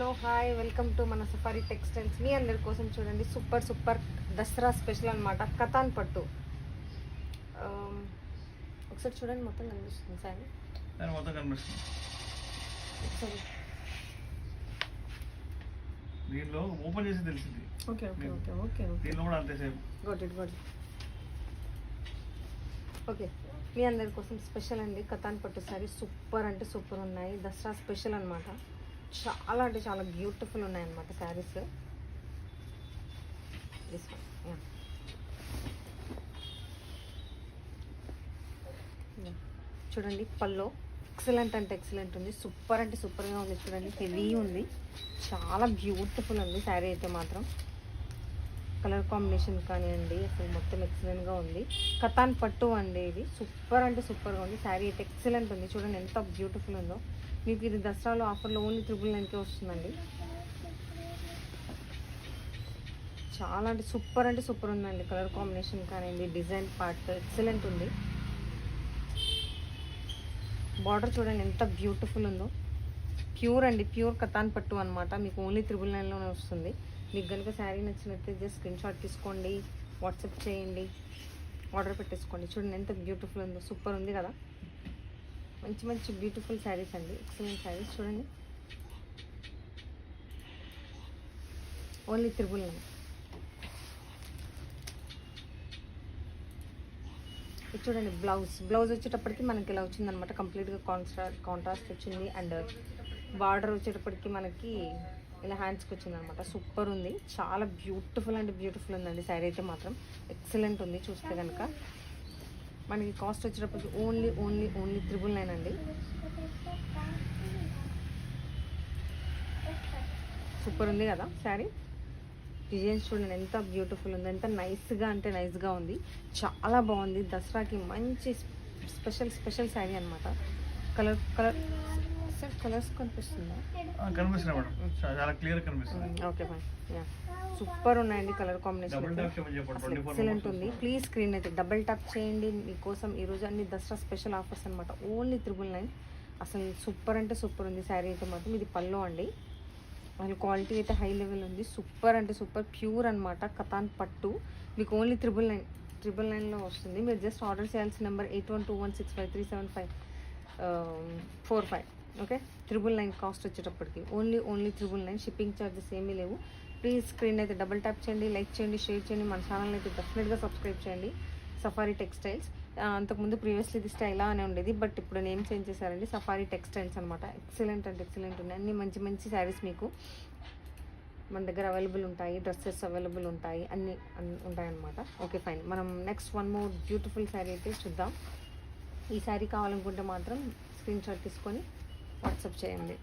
Hi welcome to మన safari textiles. మీ అందరి కోసం చూడండి సూపర్ దసరా స్పెషల్ అనమాట కతాన్ పట్టు. ఒకసారి చూడండి మొత్తం కనిపిస్తుంది సార్, మొత్తం కనిపిస్తుంది. ఒకసారి దీనిలో ఓపెన్ చేసి తెలిసింది. ఓకే ఓకే ఓకే ఓకే దీనిలో కూడా అంతే సేమ్. Got it okay. మీ అందరి కోసం స్పెషల్ అండి కతాన్ పట్టు సారీ. సూపర్ అంటే సూపర్ ఉన్నాయి, దసరా స్పెషల్ అనమాట. చాలా అంటే చాలా బ్యూటిఫుల్ ఉన్నాయన్నమాట శారీస్. చూడండి పల్లో ఎక్సలెంట్ అంటే ఎక్సలెంట్ ఉంది, సూపర్ అంటే సూపర్గా ఉంది. చూడండి హెవీ ఉంది, చాలా బ్యూటిఫుల్ ఉంది శారీ అయితే మాత్రం. కలర్ కాంబినేషన్ కానివ్వండి అసలు మొత్తం ఎక్సలెంట్గా ఉంది. కతాన్ పట్టు అండి ఇది. సూపర్ అంటే సూపర్గా ఉంది శారీ అయితే, ఎక్సలెంట్ ఉంది. చూడండి ఎంత బ్యూటిఫుల్ ఉందో. మీకు ఇది దసరాలో ఆఫర్లో ఓన్లీ 999కే వస్తుందండి. చాలా అంటే సూపర్ ఉందండి. కలర్ కాంబినేషన్ కానివ్వండి, డిజైన్ పార్ట్ ఎక్సలెంట్ ఉంది. బార్డర్ చూడండి ఎంత బ్యూటిఫుల్ ఉందో. ప్యూర్ అండి, ప్యూర్ కతాన్ పట్టు అనమాట. మీకు ఓన్లీ 999లోనే వస్తుంది. మీకు కనుక శారీ నచ్చినట్లయితే జస్ట్ స్క్రీన్ షాట్ తీసుకోండి, వాట్సాప్ చేయండి, ఆర్డర్ పెట్టేసుకోండి. చూడండి ఎంత బ్యూటిఫుల్ ఉందో, సూపర్ ఉంది కదా. మంచి మంచి బ్యూటిఫుల్ శారీస్ అండి, ఎక్సలెంట్ శారీస్. చూడండి ఓన్లీ 999. ఇది చూడండి బ్లౌజ్ వచ్చేటప్పటికి మనకి ఇలా వచ్చిందనమాట. కంప్లీట్గా కాంట్రాస్ట్ వచ్చింది. అండ్ బార్డర్ వచ్చేటప్పటికి మనకి ఇలా హ్యాండ్స్కి వచ్చిందనమాట. సూపర్ ఉంది, చాలా బ్యూటిఫుల్ అంటే బ్యూటిఫుల్ ఉందండి శారీ అయితే మాత్రం. ఎక్సలెంట్ ఉంది. చూస్తే కనుక మనకి కాస్ట్ వచ్చేటప్పటికి ఓన్లీ 999 అండి. సూపర్ ఉంది కదా శారీ. డిజైన్స్ చూడండి ఎంత బ్యూటిఫుల్ ఉంది, ఎంత నైస్గా అంటే నైస్గా ఉంది. చాలా బాగుంది. దసరాకి మంచి స్పెషల్ శారీ అనమాట. కలర్స్ కనిపిస్తుందా? కనిపిస్తుంది మేడం, చాలా క్లియర్ కనిపిస్తుంది. Okay fine. సూపర్ ఉన్నాయండి కలర్ కాంబినేషన్, ఎక్సలెంట్ ఉంది. ప్లీజ్ స్క్రీన్ అయితే డబుల్ ట్యాప్ చేయండి. మీకోసం ఈరోజు అన్ని దసరా స్పెషల్ ఆఫర్స్ అనమాట. ఓన్లీ 999. అసలు సూపర్ అంటే సూపర్ ఉంది శారీ అయితే మాత్రం. ఇది పల్లో అండి. అసలు క్వాలిటీ అయితే హై లెవెల్ ఉంది. సూపర్ అంటే సూపర్ ప్యూర్ అనమాట కతాన్ పట్టు. మీకు ఓన్లీ 999లో వస్తుంది. మీరు జస్ట్ ఆర్డర్ చేయాల్సిన నెంబర్ 8121653745. ఓకే, 999 కాస్ట్ వచ్చేటప్పటికి ఓన్లీ 999. షిప్పింగ్ ఛార్జెస్ ఏమీ లేవు. ప్లీజ్ స్క్రీన్ అయితే డబుల్ ట్యాప్ చేయండి, లైక్ చేయండి, షేర్ చేయండి. మన ఛానల్ అయితే డెఫినెట్గా సబ్స్క్రైబ్ చేయండి. Safari textiles. అంతకుముందు ప్రీవియస్లీ ఇది స్టైలా అనే ఉండేది, బట్ ఇప్పుడు నేమ్ చేంజ్ చేశారండి. సఫారీ టెక్స్టైల్స్ అనమాట. ఎక్సలెంట్ అంటే ఎక్సలెంట్ ఉన్నాయి. అన్ని మంచి మంచి శారీస్ మీకు మన దగ్గర అవైలబుల్ ఉంటాయి. డ్రెస్సెస్ అవైలబుల్ ఉంటాయి, అన్నీ ఉంటాయన్నమాట. Okay fine. మనం next one more beautiful sari అయితే చూద్దాం. ఈ శారీ కావాలనుకుంటే మాత్రం స్క్రీన్ షాట్ తీసుకొని వాట్సాప్ చేయండి.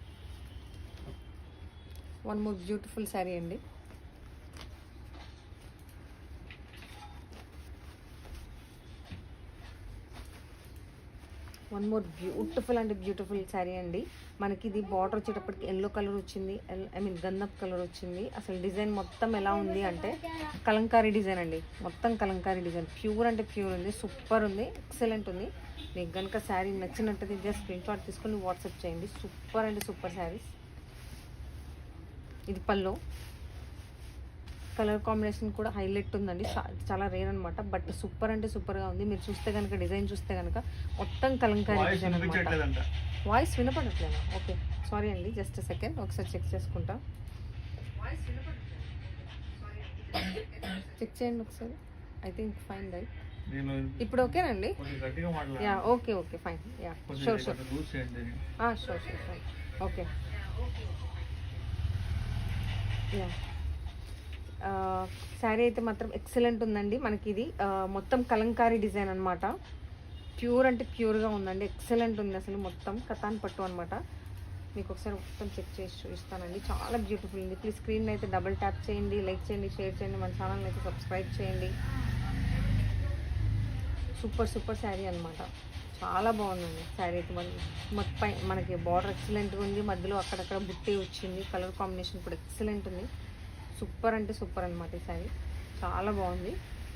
వన్ మోర్ బ్యూటిఫుల్ శారీ అండి. వన్ మోర్ బ్యూటిఫుల్ అంటే బ్యూటిఫుల్ శారీ అండి. మనకి ఇది బార్డర్ వచ్చేటప్పటికి ఎల్లో కలర్ వచ్చింది, గంధప్ కలర్ వచ్చింది. అసలు డిజైన్ మొత్తం ఎలా ఉంది అంటే కలంకారీ డిజైన్ అండి, మొత్తం కలంకారీ డిజైన్. ప్యూర్ అంటే ప్యూర్ ఉంది, సూపర్ ఉంది, ఎక్సలెంట్ ఉంది. మీకు కనుక శారీ నచ్చినట్టయితే జస్ట్ స్క్రీన్ షాట్ తీసుకొని వాట్సాప్ చేయండి. సూపర్ అంటే సూపర్ శారీస్. ఇది పల్లో. కలర్ కాంబినేషన్ కూడా హైలైట్ ఉందండి, చాలా రేర్ అనమాట. బట్ సూపర్ అంటే సూపర్గా ఉంది. మీరు చూస్తే కనుక డిజైన్ చూస్తే కనుక మొత్తం కలంకారీ డిజైన్ అనమాట. వాయిస్ వినపడట్లేదా? ఓకే సారీ అండి, జస్ట్ సెకండ్ ఒకసారి చెక్ చేసుకుంటా. చెక్ చేయండి ఒకసారి. I think fine right. ఇప్పుడు ఓకేనండి? Yeah okay fine. Yeah sure fine. Okay yeah. Sari అయితే మాత్రం ఎక్సలెంట్ ఉందండి. మనకి ఇది మొత్తం కలంకారీ డిజైన్ అనమాట. ప్యూర్ అంటే ప్యూర్గా ఉందండి, ఎక్సలెంట్ ఉంది. అసలు మొత్తం కతాన్ పట్టు అనమాట. మీకు ఒకసారి మొత్తం చెక్ చేసి చూపిస్తానండి. చాలా బ్యూటిఫుల్ ఉంది. ప్లీజ్ స్క్రీన్ అయితే డబుల్ ట్యాప్ చేయండి, లైక్ చేయండి, షేర్ చేయండి. మన ఛానల్ అయితే సబ్స్క్రైబ్ చేయండి. సూపర్ శారీ అనమాట. చాలా బాగుందండి శారీ అయితే. మనకి బార్డర్ ఎక్సలెంట్గా ఉంది, మధ్యలో అక్కడక్కడ బుట్టి వచ్చింది. కలర్ కాంబినేషన్ కూడా ఎక్సలెంట్ ఉంది. సూపర్ అంటే సూపర్ అనమాట ఈ శారీ. చాలా బాగుంది.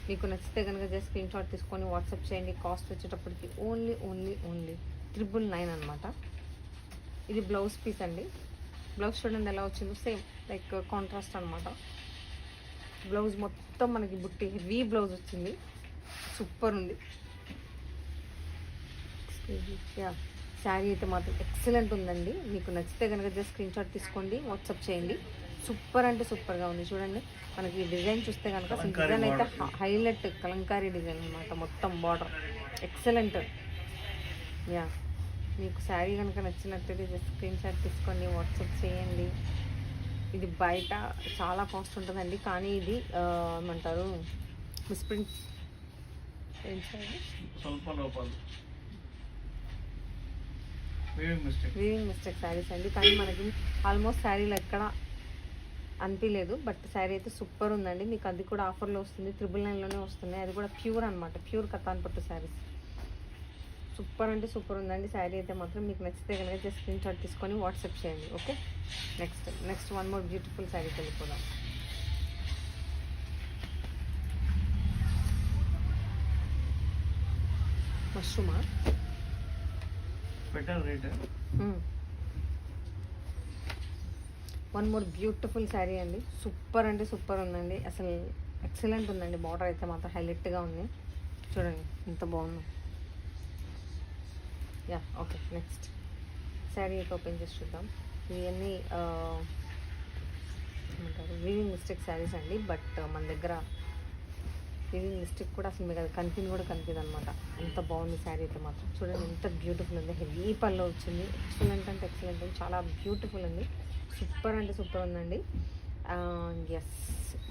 మీకు నచ్చితే కనుక జస్ట్ స్క్రీన్ షాట్ తీసుకొని వాట్సాప్ చేయండి. కాస్ట్ వచ్చేటప్పటికి ఓన్లీ 999 అనమాట. ఇది బ్లౌజ్ పీస్ అండి. బ్లౌజ్ చూడండి ఎలా వచ్చిందో సేమ్ లైక్ కాంట్రాస్ట్ అనమాట. బ్లౌజ్ మొత్తం మనకి బుట్టి హెవీ బ్లౌజ్ వచ్చింది, సూపర్ ఉంది. యా, శారీ అయితే మాత్రం ఎక్సలెంట్ ఉందండి. మీకు నచ్చితే కనుక జస్ట్ స్క్రీన్ షాట్ తీసుకోండి, వాట్సాప్ చేయండి. సూపర్ అంటే సూపర్గా ఉంది. చూడండి మనకి డిజైన్ చూస్తే కనుక అసలు డిజైన్ అయితే హైలైట్ కలంకారీ డిజైన్ అనమాట. మొత్తం బార్డర్ ఎక్సలెంట్. యా, మీకు శారీ కనుక నచ్చినట్లయితే జస్ట్ స్క్రీన్ షాట్ తీసుకొని వాట్సాప్ చేయండి. ఇది బయట చాలా కాస్ట్ ఉంటుందండి, కానీ ఇది ఏమంటారు మిస్ప్రింట్ ಸ್ವಲ್ಪ లోపాలు వీవింగ్ మిస్టేక్ శారీస్ అండి. కానీ మనకి ఆల్మోస్ట్ శారీలు ఎక్కడ అనిపించలేదు, బట్ శారీ అయితే సూపర్ ఉందండి. మీకు అది కూడా ఆఫర్లో వస్తుంది, 999లోనే వస్తుంది. అది కూడా ప్యూర్ అనమాట, ప్యూర్ కతాన్ పట్టు శారీస్. సూపర్ అంటే సూపర్ ఉందండి శారీ అయితే మాత్రం. మీకు నచ్చితే కనుక జస్ట్ స్క్రీన్ షాట్ తీసుకొని వాట్సాప్ చేయండి. Okay, next one more beautiful శారీకి వెళ్ళిపోదాం. మష్రూమా better rate. One more beautiful sari అండి. సూపర్ అంటే సూపర్ ఉందండి, అసలు ఎక్సలెంట్ ఉందండి. బార్డర్ అయితే మాత్రం హైలైట్గా ఉంది. చూడండి ఎంత బాగుంది. యా, ఓకే, నెక్స్ట్ శారీ అయితే ఓపెన్ చేసి చూద్దాం. ఇవన్నీ ఏమంటారు వీవింగ్ మిస్టేక్ శారీస్ అండి, బట్ మన దగ్గర వీవింగ్ మిస్టేక్ కూడా అసలు మీకు అది కనిపించదు అనమాట. అంత బాగుంది శారీ అయితే మాత్రం. చూడండి ఎంత బ్యూటిఫుల్ ఉంది, హెవీ పళ్ళు వచ్చింది. ఎక్సలెంట్ అంటే ఎక్సలెంట్ ఉంది, చాలా బ్యూటిఫుల్ ఉంది. సూపర్ అంటే సూపర్ ఉందండి. ఎస్,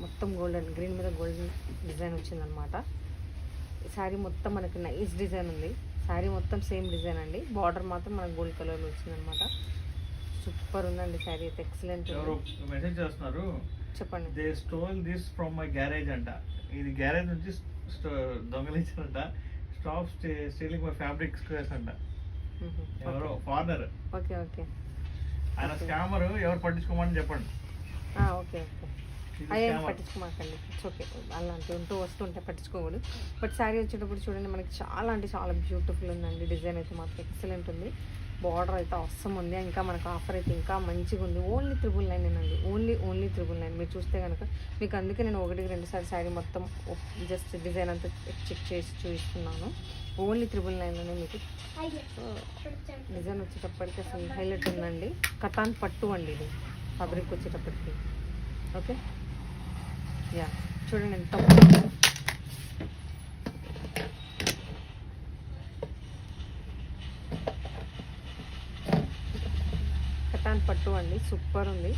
మొత్తం గోల్డెన్ గ్రీన్ మీద గోల్డెన్ డిజైన్ వచ్చిందనమాట. శారీ మొత్తం మనకి నైస్ డిజైన్ ఉంది. శారీ మొత్తం సేమ్ డిజైన్ అండి, బార్డర్ మాత్రం మనకు గోల్డ్ కలర్లో వచ్చిందనమాట. సూపర్ ఉందండి శారీ అయితే, ఎక్సలెంట్. ఎవరు మెసేజ్ చేస్తున్నారు, చెప్పండి. They stole this from my garage అంట. ఇది గ్యారేజ్ నుంచి దొంగలించారంట. Stop stealing my fabric squares అంట. ఎవరో ఫారినర్. ఓకే ఓకే, ఆయన స్కామర్, ఎవరు పట్టించుకోమని చెప్పండి. ఓకే ఓకే, అయ్యే పట్టించుకోమాకండి. ఇట్స్ ఓకే, అలాంటి వస్తుంటే పట్టించుకోకూడదు. బట్ శారీ వచ్చేటప్పుడు చూడండి మనకి చాలా అంటే చాలా బ్యూటిఫుల్ ఉందండి. డిజైన్ అయితే మాత్రం ఎక్సలెంట్ ఉంది. బార్డర్ అయితే అవసరం ఉంది. ఇంకా మనకు ఆఫర్ అయితే ఇంకా మంచిగా ఉంది. ఓన్లీ 999 అండి, ఓన్లీ 999. మీరు చూస్తే కనుక మీకు అందుకే నేను 1-2 సార్లు శారీ మొత్తం జస్ట్ డిజైన్ అంతా చెక్ చేసి చూపిస్తున్నాను. ఓన్లీ 999లోనే మీకు డిజైన్ వచ్చేటప్పటికి అసలు హైలైట్ ఉందండి. కటాన్ పట్టు అండి ఇది ఫ్యాబ్రిక్ వచ్చేటప్పటికి. ఓకే, యా, చూడండి ఎంత కటాన్ పట్టు అండి. సూపర్ ఉంది,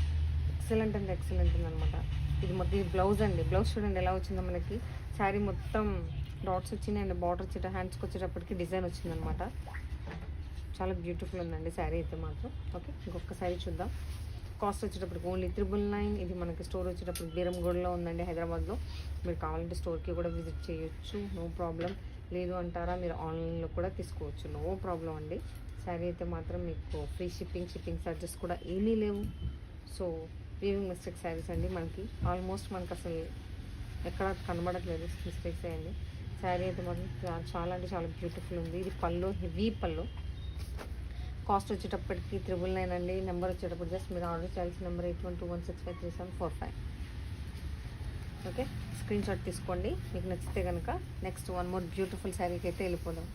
ఎక్సలెంట్ అంటే ఎక్సలెంట్ ఉంది అనమాట. ఇది మొత్తం ఈ బ్లౌజ్ అండి. బ్లౌజ్ చూడండి ఎలా వచ్చిందో మనకి. శారీ మొత్తం డాట్స్ వచ్చినాయి అండ్ బార్డర్ వచ్చేట హ్యాండ్స్కి వచ్చేటప్పటికి డిజైన్ వచ్చిందనమాట. చాలా బ్యూటిఫుల్ ఉందండి శారీ అయితే మాత్రం. ఓకే, ఇంకొక శారీ చూద్దాం. కాస్ట్ వచ్చేటప్పటికి ఓన్లీ 999. ఇది మనకి స్టోర్ వచ్చేటప్పుడు బీరంగూడలో ఉందండి, హైదరాబాద్లో. మీరు కావాలంటే స్టోర్కి కూడా విజిట్ చేయొచ్చు, నో ప్రాబ్లం. లేదు అంటారా మీరు ఆన్లైన్లో కూడా తీసుకోవచ్చు, నో ప్రాబ్లం అండి. శారీ అయితే మాత్రం మీకు ఫ్రీ షిప్పింగ్ చార్జెస్ కూడా ఏమీ లేవు. సో వీవింగ్ మిస్టేక్ శారీస్ అండి. మనకి ఆల్మోస్ట్ మనకు అసలు ఎక్కడ కనబడట్లేదు, మిస్టేక్స్ అయ్యండి. శారీ అయితే మాత్రం చాలా అంటే చాలా బ్యూటిఫుల్ ఉంది. ఇది పళ్ళు, హెవీ పళ్ళు. కాస్ట్ వచ్చేటప్పటికి 999 అండి. నెంబర్ వచ్చేటప్పుడు జస్ట్ మీరు ఆర్డర్ చేయాల్సిన నెంబర్ 8121653745. ఓకే, స్క్రీన్ షాట్ తీసుకోండి. మీకు నచ్చితే కనుక నెక్స్ట్ వన్ మోర్ బ్యూటిఫుల్ శారీకి అయితే వెళ్ళిపోదాం.